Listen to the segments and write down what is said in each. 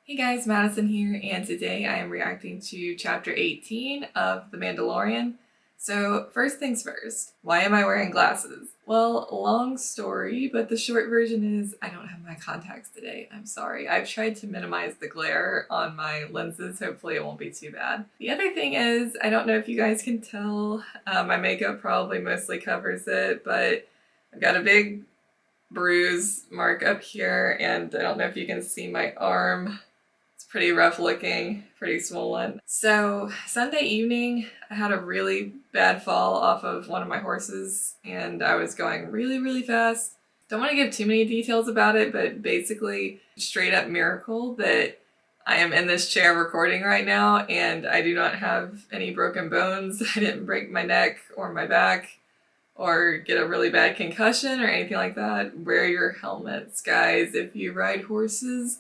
Hey guys, Madison here, and today I am reacting to chapter 18 of The Mandalorian. So, first things first, why am I wearing glasses? Well, long story, but the short version is I don't have my contacts today. I'm sorry. I've tried to minimize the glare on my lenses. Hopefully, it won't be too bad. The other thing is, I don't know if you guys can tell, my makeup probably mostly covers it, but I've got a big bruise mark up here, and I don't know if you can see my arm. Pretty rough looking, pretty swollen. So Sunday evening, I had a really bad fall off of one of my horses and I was going really fast. Don't want to give too many details about it, but basically straight up miracle that I am in this chair recording right now and I do not have any broken bones. I didn't break my neck or my back or get a really bad concussion or anything like that. Wear your helmets, guys, if you ride horses.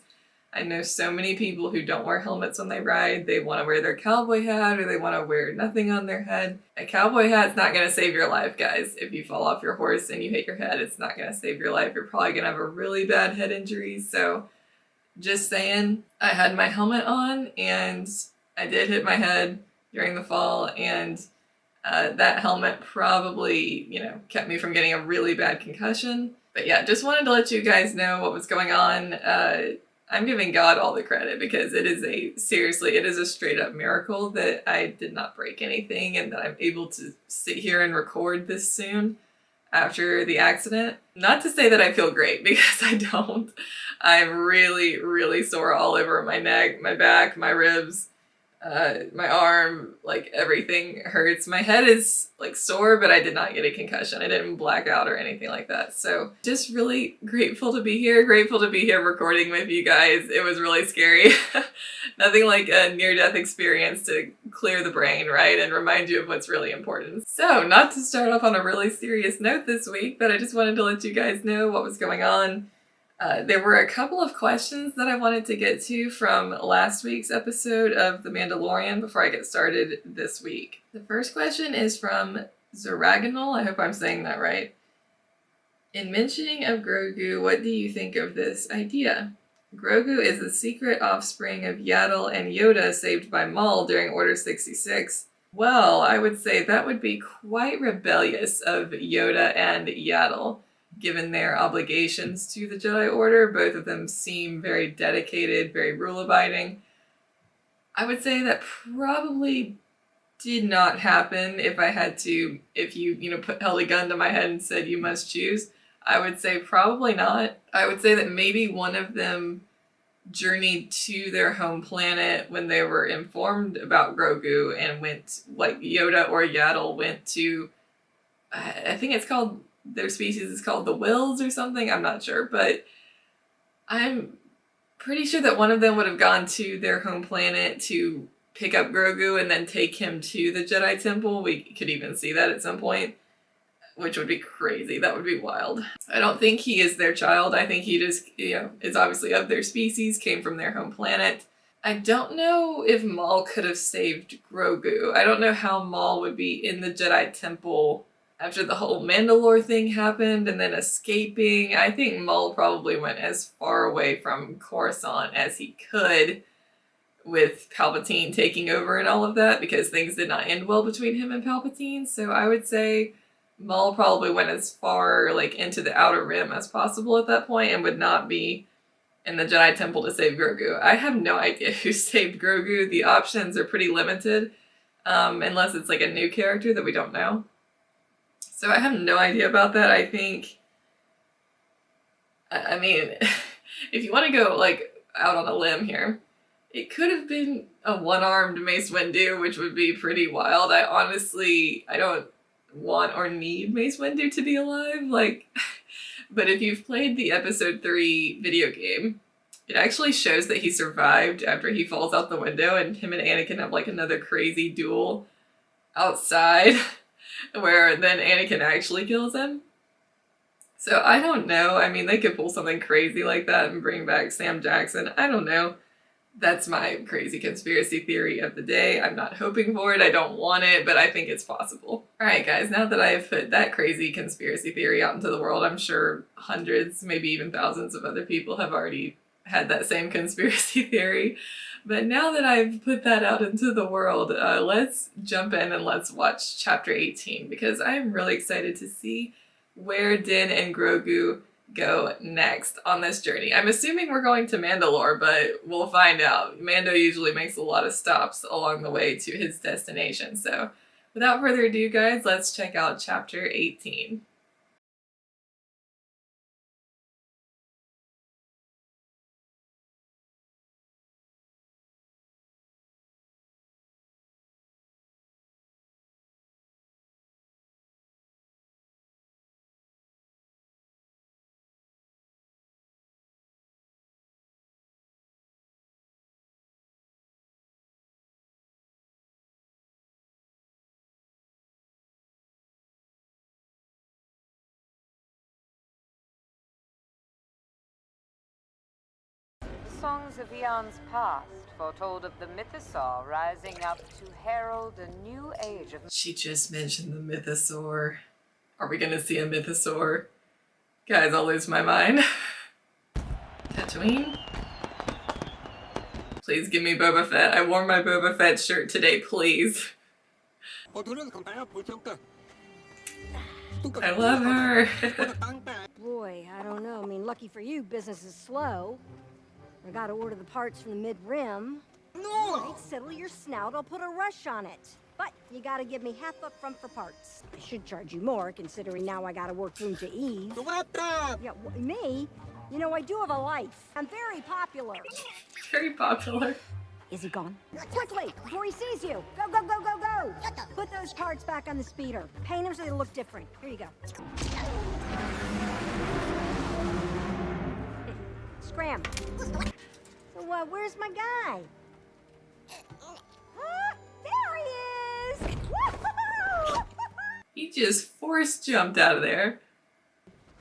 I know so many people who don't wear helmets when they ride. They want to wear their cowboy hat or they want to wear nothing on their head. A cowboy hat's not going to save your life, guys. If you fall off your horse and you hit your head, it's not going to save your life. You're probably going to have a really bad head injury. So just saying, I had my helmet on and I did hit my head during the fall, and that helmet probably, kept me from getting a really bad concussion. But yeah, just wanted to let you guys know what was going on. I'm giving God all the credit because it is a straight up miracle that I did not break anything and that I'm able to sit here and record this soon after the accident. Not to say that I feel great, because I don't. I'm really sore all over my neck, my back, my ribs, my arm, like everything hurts. My head is like sore, but I did not get a concussion. I didn't black out or anything like that. So just really grateful to be here recording with you guys. It was really scary. Nothing like a near-death experience to clear the brain, right? And remind you of what's really important. So not to start off on a really serious note this week, but I just wanted to let you guys know what was going on. There were a couple of questions that I wanted to get to from last week's episode of The Mandalorian before I get started this week. The first question is from Zaraganal. I hope I'm saying that right. In mentioning of Grogu, what do you think of this idea? Grogu is the secret offspring of Yaddle and Yoda saved by Maul during Order 66. Well, I would say that would be quite rebellious of Yoda and Yaddle. Given their obligations to the Jedi Order, both of them seem very dedicated, very rule-abiding. I would say that probably did not happen. If you held a gun to my head and said you must choose, I would say probably not. I would say that maybe one of them journeyed to their home planet when they were informed about Grogu and went, like Yoda or Yaddle went to, I think it's called, their species is called the Wills or something, I'm not sure, but I'm pretty sure that one of them would have gone to their home planet to pick up Grogu and then take him to the Jedi Temple. We could even see that at some point, which would be crazy. That would be wild. I don't think he is their child. I think he just, is obviously of their species, came from their home planet. I don't know if Maul could have saved Grogu. I don't know how Maul would be in the Jedi Temple after the whole Mandalore thing happened and then escaping. I think Maul probably went as far away from Coruscant as he could with Palpatine taking over and all of that, because things did not end well between him and Palpatine. So I would say Maul probably went as far into the Outer Rim as possible at that point and would not be in the Jedi Temple to save Grogu. I have no idea who saved Grogu. The options are pretty limited, unless it's a new character that we don't know. So I have no idea about that. I think, I mean, if you want to go out on a limb here, it could have been a one-armed Mace Windu, which would be pretty wild. I don't want or need Mace Windu to be alive. But if you've played the episode 3 video game, it actually shows that he survived after he falls out the window, and him and Anakin have another crazy duel outside. Where then Anakin actually kills him. So I don't know. I mean, they could pull something crazy like that and bring back Sam Jackson. I don't know. That's my crazy conspiracy theory of the day. I'm not hoping for it. I don't want it, but I think it's possible. Alright guys, now that I've put that crazy conspiracy theory out into the world, I'm sure hundreds, maybe even thousands of other people have already had that same conspiracy theory. But now that I've put that out into the world, let's jump in and let's watch chapter 18 because I'm really excited to see where Din and Grogu go next on this journey. I'm assuming we're going to Mandalore, but we'll find out. Mando usually makes a lot of stops along the way to his destination. So without further ado, guys, let's check out chapter 18. Songs of eons past foretold of the mythosaur rising up to herald a new age of... She just mentioned the mythosaur. Are we gonna see a mythosaur? Guys, I'll lose my mind. Tatooine? Please give me Boba Fett. I wore my Boba Fett shirt today, please. I love her. Boy, I don't know. I mean, lucky for you, business is slow. I gotta order the parts from the mid-rim. No! All right, settle your snout. I'll put a rush on it. But you gotta give me half up front for parts. I should charge you more, considering now I gotta work room to Eve. Yeah, me? You know, I do have a life. I'm very popular. Very popular. Is he gone? Quickly, before he sees you! Go, go, go, go, go! Put those parts back on the speeder. Paint them so they look different. Here you go. Scram. So, where's my guy? There he is! Woo-hoo-hoo! He just force jumped out of there.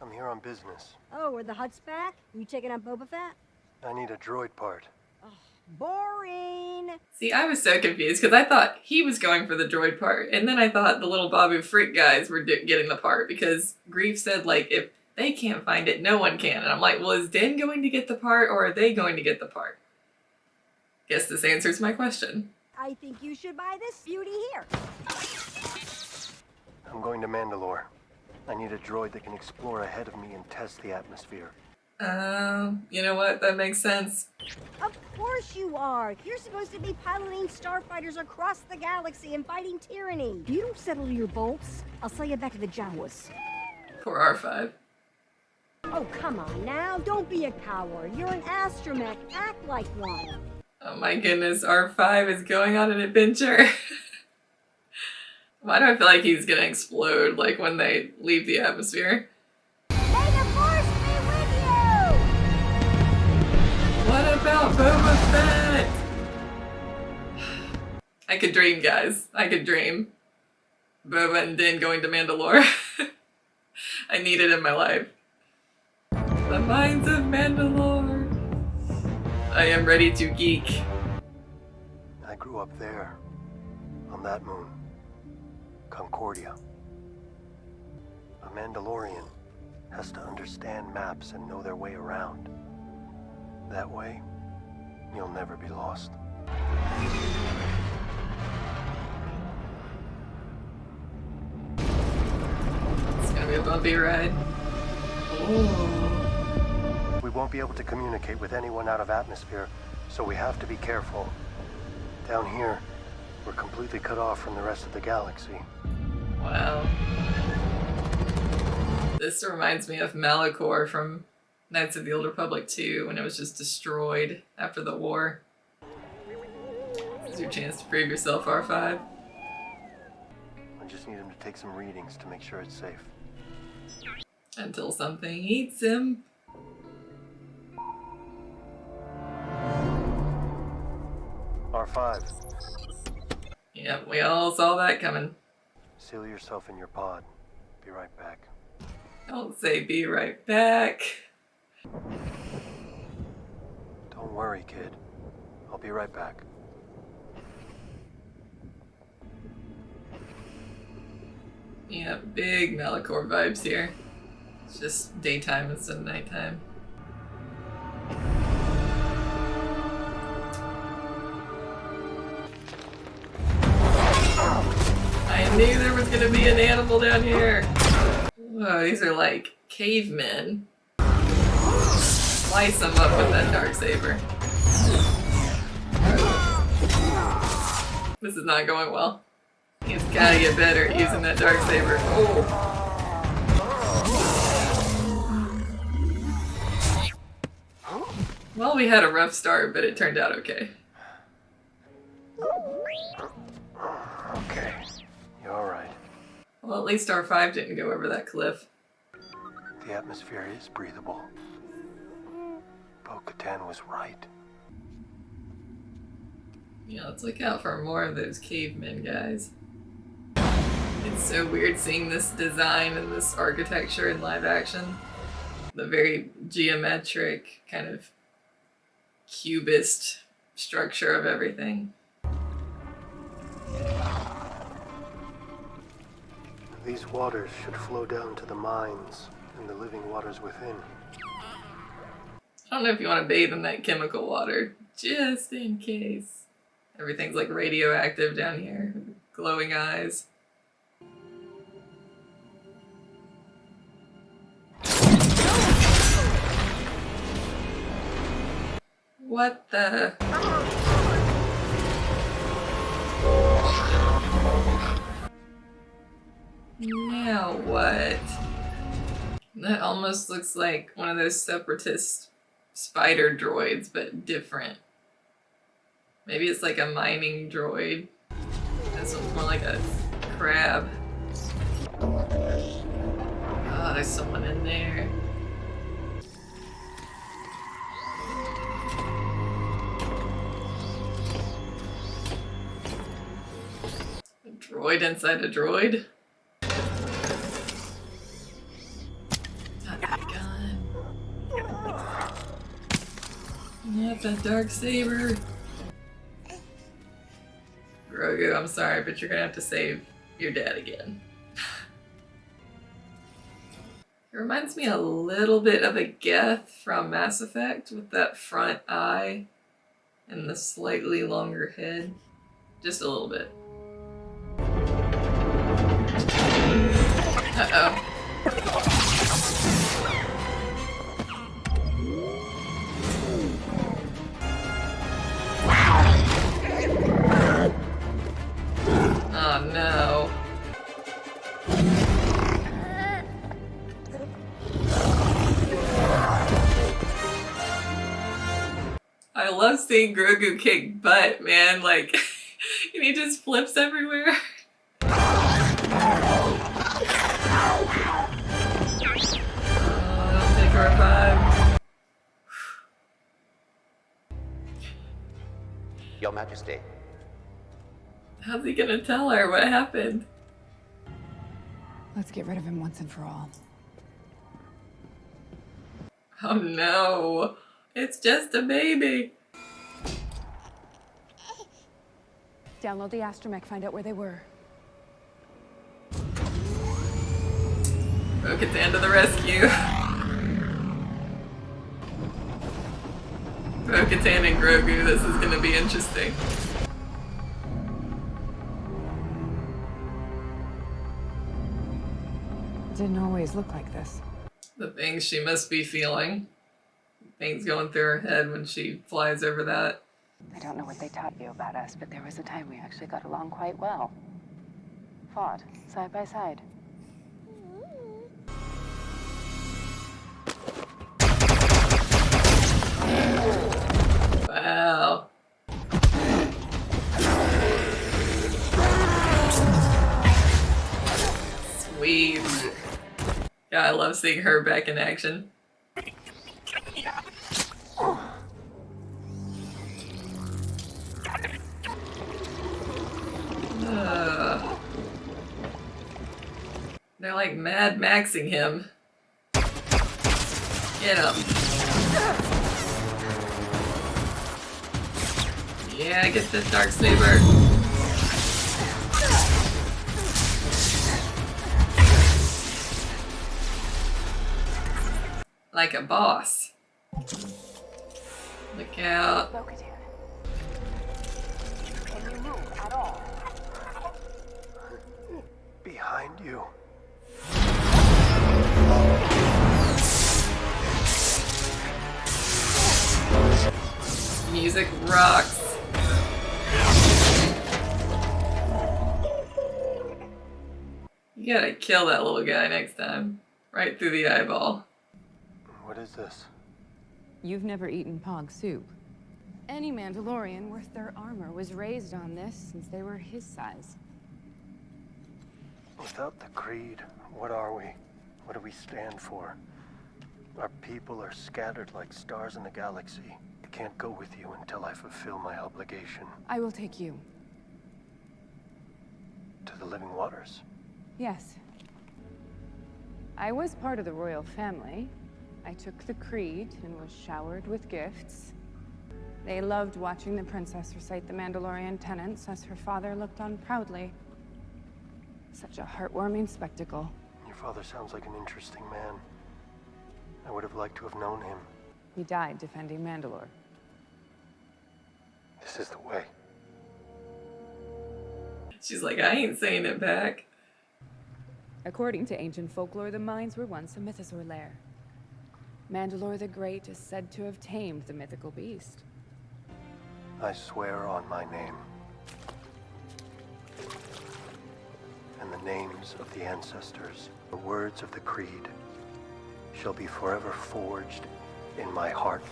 I'm here on business. Oh, are the Hutts back? You taking out Boba Fett? I need a droid part. Boring! See, I was so confused because I thought he was going for the droid part, and then I thought the little Babu Frick guys were getting the part because Grief said, like, if they can't find it, no one can. And I'm like, well, is Din going to get the part or are they going to get the part? Guess this answers my question. I think you should buy this beauty here. I'm going to Mandalore. I need a droid that can explore ahead of me and test the atmosphere. You know what? That makes sense. Of course you are. You're supposed to be piloting starfighters across the galaxy and fighting tyranny. If you don't settle your bolts, I'll sell you back to the Jawas. Poor R5. Oh, come on now. Don't be a coward. You're an astromech. Act like one. Oh my goodness, R5 is going on an adventure. Why do I feel like he's gonna explode, like, when they leave the atmosphere? May the Force be with you! What about Boba Fett? I could dream, guys. I could dream. Boba and Din going to Mandalore. I need it in my life. The mines of Mandalore. I am ready to geek. I grew up there, on that moon. Concordia. A Mandalorian has to understand maps and know their way around. That way, you'll never be lost. It's gonna be a bumpy ride. Ooh. We won't be able to communicate with anyone out of atmosphere, so we have to be careful. Down here, we're completely cut off from the rest of the galaxy. Wow. This reminds me of Malachor from Knights of the Old Republic 2 when it was just destroyed after the war. This is your chance to prove yourself, R5. I just need him to take some readings to make sure it's safe. Until something eats him. R5. Yep, we all saw that coming. Seal yourself in your pod. Be right back. Don't say be right back. Don't worry, kid. I'll be right back. Yeah, big Malachor vibes here. It's just daytime instead of nighttime. knew there was gonna be an animal down here. Whoa, these are like cavemen. Slice them up with that darksaber. This is not going well. He's gotta get better at using that darksaber. Oh. Well, we had a rough start, but it turned out okay. Okay, you're alright. Well, at least R5 didn't go over that cliff. The atmosphere is breathable. Bo-Katan was right. Yeah, let's look out for more of those cavemen guys. It's so weird seeing this design and this architecture in live action. The very geometric, kind of cubist structure of everything. These waters should flow down to the mines and the living waters within. I don't know if you want to bathe in that chemical water, just in case. Everything's like radioactive down here. Glowing eyes. What the? Now what? That almost looks like one of those separatist spider droids, but different. Maybe it's like a mining droid. This one's more like a crab. Oh, there's someone in there. A droid inside a droid? Not that gun. Not that darksaber. Grogu, I'm sorry, but you're gonna have to save your dad again. It reminds me a little bit of a Geth from Mass Effect with that front eye and the slightly longer head. Just a little bit. Uh-oh. Oh no. I love seeing Grogu kick butt, man. Like, and he just flips everywhere. Don't take R5. Your Majesty. How's he gonna tell her what happened? Let's get rid of him once and for all. Oh no. It's just a baby. Download the astromech, find out where they were. Bo-Katan to the rescue. Bo-Katan and Grogu, this is gonna be interesting. Didn't always look like this. The things she must be feeling. Things going through her head when she flies over that. I don't know what they taught you about us, but there was a time we actually got along quite well. Fought side by side. Wow. Sweet. Yeah, I love seeing her back in action. They're like Mad Maxing him. Get him. Yeah, get the darksaber. Like a boss. Look out. Bo-Katan. Can you move at all? you. Music rocks. You gotta kill that little guy next time. Right through the eyeball. What is this? You've never eaten pog soup. Any Mandalorian worth their armor was raised on this since they were his size. Without the creed, what are we? What do we stand for? Our people are scattered like stars in the galaxy. I can't go with you until I fulfill my obligation. I will take you. To the living waters? Yes. I was part of the royal family. I took the creed and was showered with gifts. They loved watching the princess recite the Mandalorian tenets as her father looked on proudly. Such a heartwarming spectacle. Your father sounds like an interesting man. I would have liked to have known him. He died defending Mandalore. This is the way. She's like, I ain't saying it back. According to ancient folklore, the mines were once a mythosaur lair. Mandalore the Great is said to have tamed the mythical beast. I swear on my name. And the names of the ancestors, the words of the creed, shall be forever forged in my heart.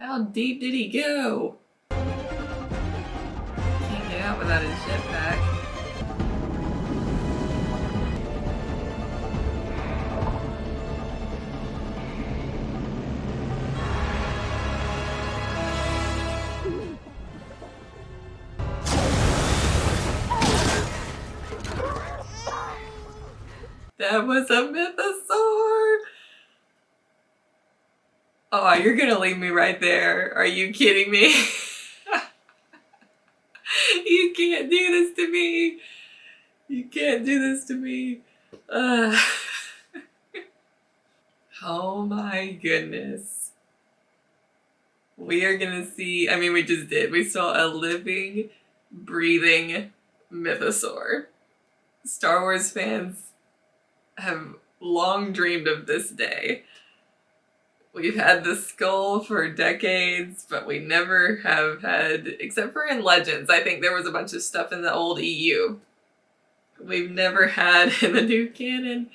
How deep did he go? Can't get out without his jetpack. That was a mythosaur! Oh, you're gonna leave me right there. Are you kidding me? You can't do this to me. You can't do this to me. Oh my goodness. We are gonna see, I mean, we just did. We saw a living, breathing mythosaur. Star Wars fans have long dreamed of this day. We've had the skull for decades, but we never have had, except for in Legends. I think there was a bunch of stuff in the old EU. We've never had in the new canon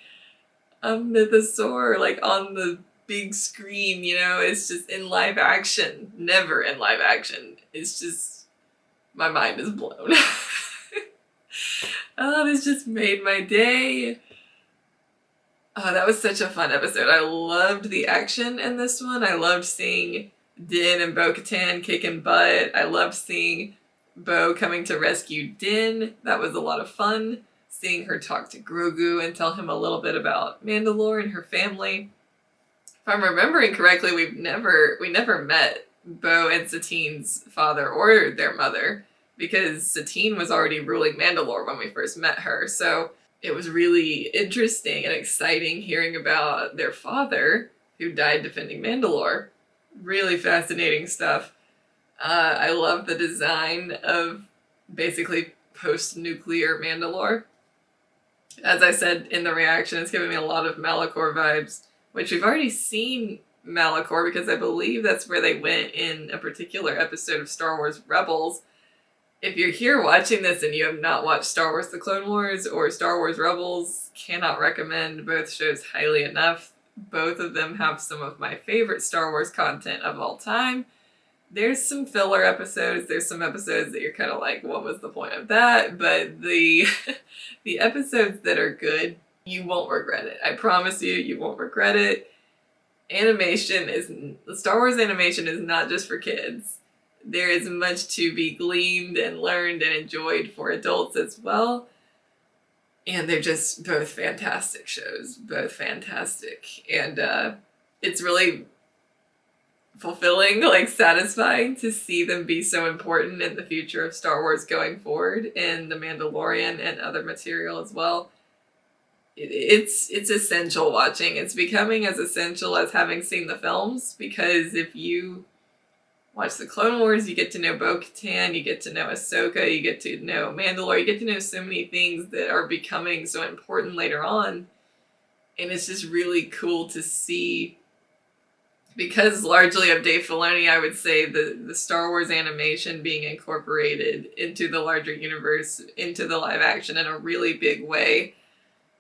a mythosaur like on the big screen, you know, it's just in live action. Never in live action. It's just, my mind is blown. Oh, this just made my day. Oh, that was such a fun episode. I loved the action in this one. I loved seeing Din and Bo-Katan kicking butt. I loved seeing Bo coming to rescue Din. That was a lot of fun. Seeing her talk to Grogu and tell him a little bit about Mandalore and her family. If I'm remembering correctly, we never met Bo and Satine's father or their mother, because Satine was already ruling Mandalore when we first met her. So it was really interesting and exciting hearing about their father, who died defending Mandalore. Really fascinating stuff. I love the design of basically post-nuclear Mandalore. As I said in the reaction, it's giving me a lot of Malachor vibes, which we've already seen Malachor, because I believe that's where they went in a particular episode of Star Wars Rebels. If you're here watching this and you have not watched Star Wars The Clone Wars or Star Wars Rebels, cannot recommend both shows highly enough. Both of them have some of my favorite Star Wars content of all time. There's some filler episodes, there's some episodes that you're kind of like, what was the point of that? But the episodes that are good, you won't regret it. I promise you, you won't regret it. Star Wars animation is not just for kids. There is much to be gleaned and learned and enjoyed for adults as well. And they're just both fantastic shows. Both fantastic. And it's really fulfilling, like satisfying to see them be so important in the future of Star Wars going forward, in The Mandalorian and other material as well. It's essential watching. It's becoming as essential as having seen the films, because if you watch the Clone Wars, you get to know Bo-Katan, you get to know Ahsoka, you get to know Mandalore, you get to know so many things that are becoming so important later on. And it's just really cool to see, because largely of Dave Filoni, I would say the Star Wars animation being incorporated into the larger universe, into the live action in a really big way.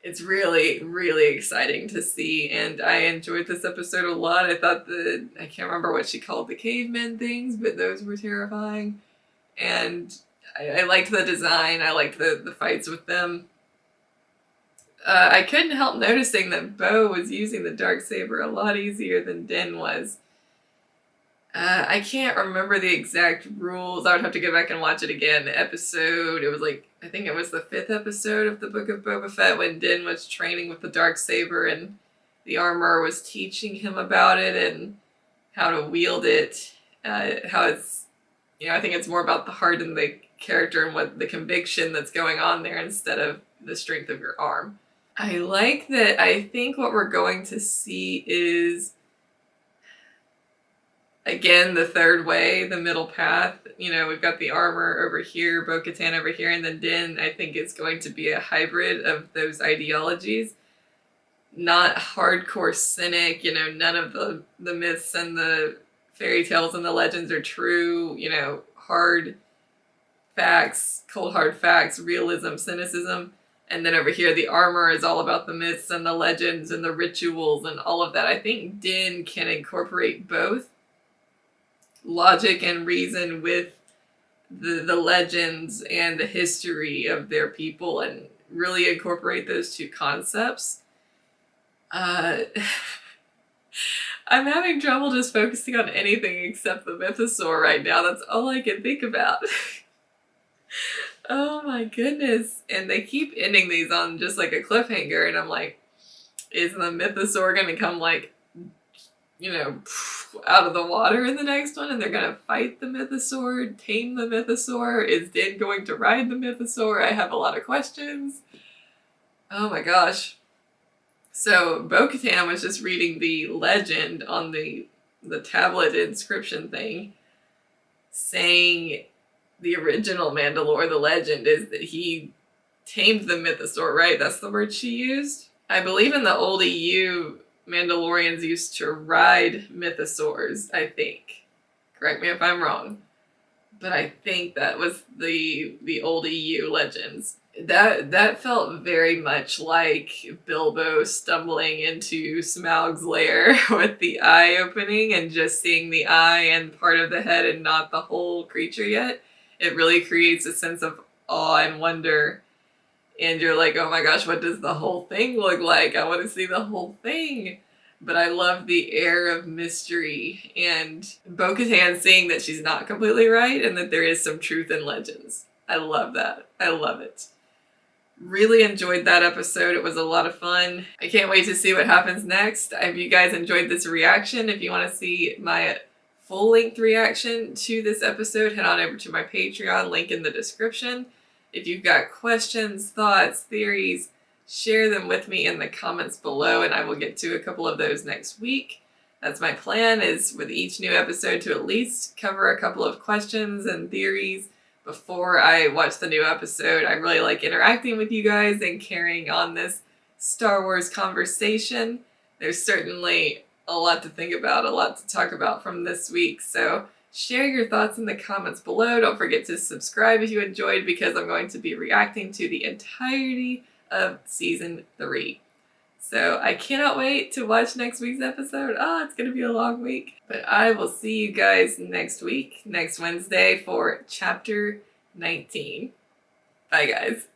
It's really, really exciting to see, and I enjoyed this episode a lot. I thought I can't remember what she called the cavemen things, but those were terrifying. And I liked the design, I liked the fights with them. I couldn't help noticing that Bo was using the Darksaber a lot easier than Din was. I can't remember the exact rules. I would have to go back and watch it again. The episode, it was like, I think it was the 5th episode of the Book of Boba Fett when Din was training with the Darksaber and the armorer was teaching him about it and how to wield it. How it's, I think it's more about the heart and the character and what the conviction that's going on there instead of the strength of your arm. I like that. I think what we're going to see is, again, the third way, the middle path. We've got the armor over here, Bo-Katan over here, and then Din, I think, is going to be a hybrid of those ideologies. Not hardcore cynic, none of the myths and the fairy tales and the legends are true, hard facts, cold hard facts, realism, cynicism. And then over here, the armor is all about the myths and the legends and the rituals and all of that. I think Din can incorporate both logic and reason with the legends and the history of their people and really incorporate those two concepts. I'm having trouble just focusing on anything except the mythosaur right now. That's all I can think about. Oh my goodness. And they keep ending these on just like a cliffhanger, and I'm like, is the mythosaur gonna come out of the water in the next one and they're gonna fight the mythosaur, tame the mythosaur? Is Din going to ride the mythosaur? I have a lot of questions. Oh my gosh. So Bo-Katan was just reading the legend on the tablet inscription thing, saying the original Mandalore, the legend, is that he tamed the mythosaur, right? That's the word she used. I believe in the old EU, Mandalorians used to ride mythosaurs, I think. Correct me if I'm wrong. But I think that was the old EU legends. That felt very much like Bilbo stumbling into Smaug's lair with the eye opening and just seeing the eye and part of the head and not the whole creature yet. It really creates a sense of awe and wonder. And you're like, oh my gosh, what does the whole thing look like? I want to see the whole thing. But I love the air of mystery and Bo-Katan seeing that she's not completely right and that there is some truth in legends. I love that. I love it. Really enjoyed that episode. It was a lot of fun. I can't wait to see what happens next. I hope you guys enjoyed this reaction. If you want to see my full-length reaction to this episode, head on over to my Patreon, link in the description. If you've got questions, thoughts, theories, share them with me in the comments below, and I will get to a couple of those next week. That's my plan, is with each new episode to at least cover a couple of questions and theories before I watch the new episode. I really like interacting with you guys and carrying on this Star Wars conversation. There's certainly a lot to think about, a lot to talk about from this week. So share your thoughts in the comments below. Don't forget to subscribe if you enjoyed, because I'm going to be reacting to the entirety of season 3. So I cannot wait to watch next week's episode. It's going to be a long week. But I will see you guys next week, next Wednesday, for chapter 19. Bye guys.